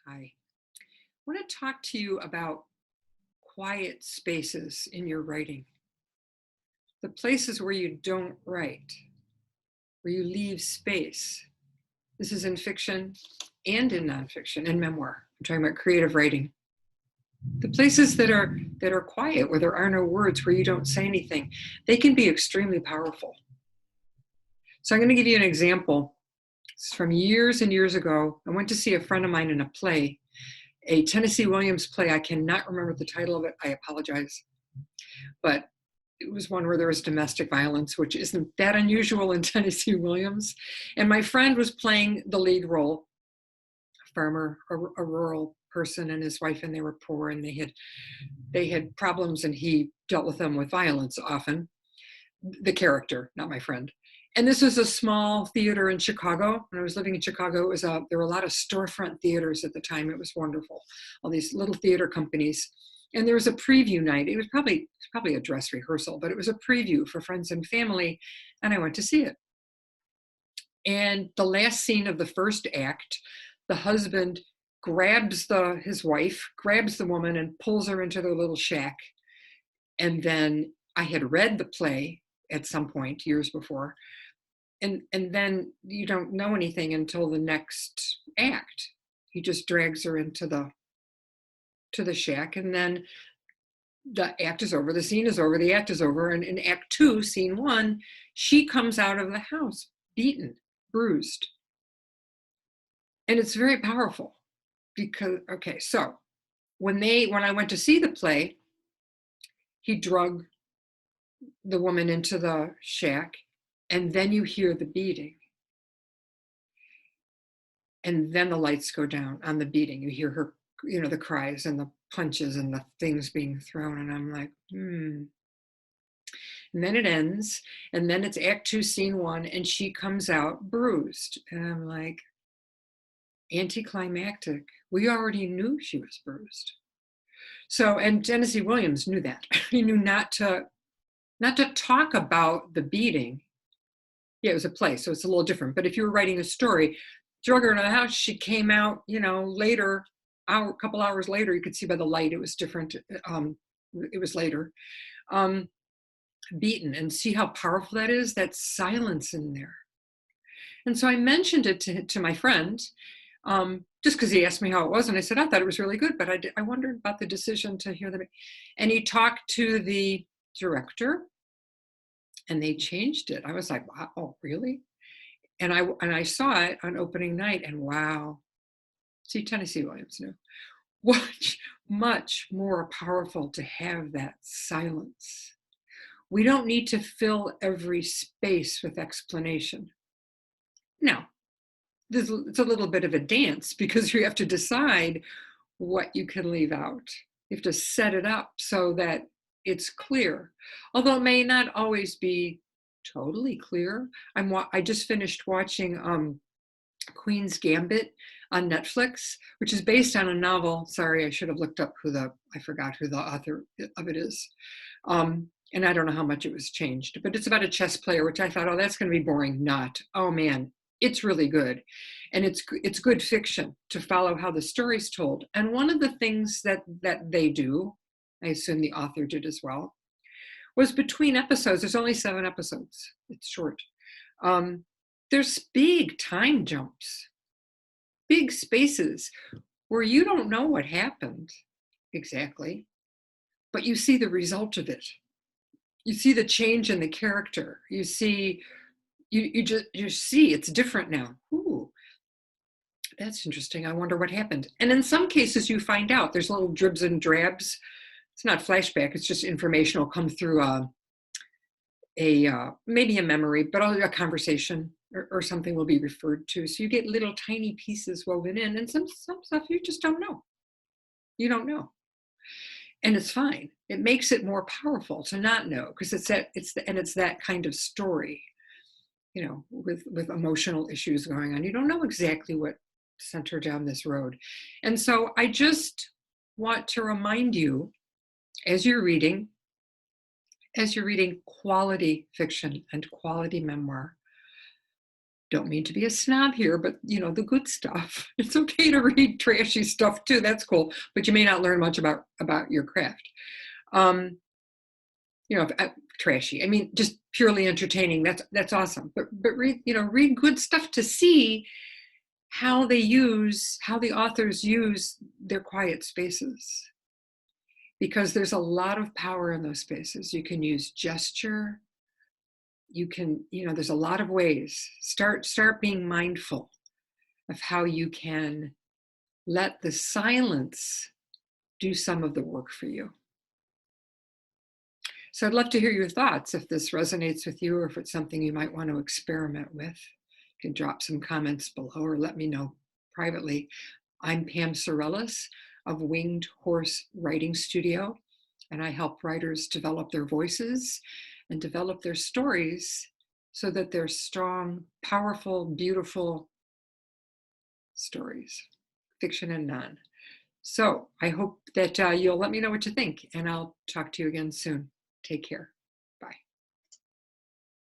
Hi. I want to talk to you about quiet spaces in your writing, the places where you don't write, where you leave space. This is in fiction and in nonfiction and memoir. I'm talking about creative writing. The places that are quiet, where there are no words, where you don't say anything, they can be extremely powerful. So I'm going to give you an example. It's from years and years ago. I went to see a friend of mine in a play, a Tennessee Williams play. I cannot remember the title of it. I apologize. But it was one where there was domestic violence, which isn't that unusual in Tennessee Williams. And my friend was playing the lead role, a farmer, a rural person, and his wife, and they were poor, and they had problems, and he dealt with them with violence often. The character, not my friend. And this was a small theater in Chicago. When I was living in Chicago, there were a lot of storefront theaters at the time. It was wonderful. All these little theater companies. And there was a preview night. It was probably a dress rehearsal, but it was a preview for friends and family. And I went to see it. And the last scene of the first act, the husband his wife, grabs the woman and pulls her into their little shack. And then I had read the play at some point years before, and then you don't know anything until the next act. He just drags her into the shack, and then the act is over, the scene is over, the act is over, and in act two, scene one, she comes out of the house beaten, bruised. And it's very powerful because, okay, so when I went to see the play, he drug the woman into the shack, and then you hear the beating. And then the lights go down on the beating. You hear her, the cries and the punches and the things being thrown. And I'm like, And then it ends. And then it's act two, scene one. And she comes out bruised. And I'm like, anticlimactic. We already knew she was bruised. So, and Tennessee Williams knew that. He knew not to talk about the beating. Yeah, it was a play, so it's a little different. But if you were writing a story, drug her into the house, she came out, later, a couple hours later, you could see by the light it was different. It was later, beaten, and see how powerful that is, that silence in there. And so I mentioned it to my friend, just because he asked me how it was, and I said I thought it was really good, but I wondered about the decision to hear them. And he talked to the director, and they changed it. I was like, wow, oh, really? And I saw it on opening night, and wow, see, Tennessee Williams knew. Much more powerful to have that silence. We don't need to fill every space with explanation. Now, it's a little bit of a dance because you have to decide what you can leave out. You have to set it up so that it's clear, although it may not always be totally clear. I just finished watching Queen's Gambit on Netflix, which is based on a novel. Sorry, I should have looked up I forgot who the author of it is. And I don't know how much it was changed, but it's about a chess player, which I thought, oh, that's going to be boring. Not. Oh man, it's really good. And it's good fiction to follow how the story's told. And one of the things that they do, I assume the author did as well, was between episodes, there's only 7 episodes. It's short. There's big time jumps, big spaces where you don't know what happened exactly, but you see the result of it. You see the change in the character. You see, you see it's different now. Ooh, that's interesting. I wonder what happened. And in some cases, you find out there's little dribs and drabs. It's not flashback. It's just information will come through maybe a memory, but a conversation or something will be referred to. So you get little tiny pieces woven in, and some stuff you just don't know. You don't know, and it's fine. It makes it more powerful to not know because it's that kind of story, with emotional issues going on. You don't know exactly what sent her down this road, and so I just want to remind you as you're reading quality fiction and quality memoir, Don't mean to be a snob here, but the good stuff. It's okay to read trashy stuff too. That's cool, but you may not learn much about your craft. Um, trashy. I mean, just purely entertaining. That's awesome. But read good stuff to see how the authors use their quiet spaces, because there's a lot of power in those spaces. You can use gesture. You can, there's a lot of ways. Start being mindful of how you can let the silence do some of the work for you. So I'd love to hear your thoughts if this resonates with you, or if it's something you might want to experiment with. You can drop some comments below or let me know privately. I'm Pam Sorellis of Winged Horse Writing Studio, and I help writers develop their voices and develop their stories so that they're strong, powerful, beautiful stories, fiction and non. So I hope that you'll let me know what you think, and I'll talk to you again soon. Take care.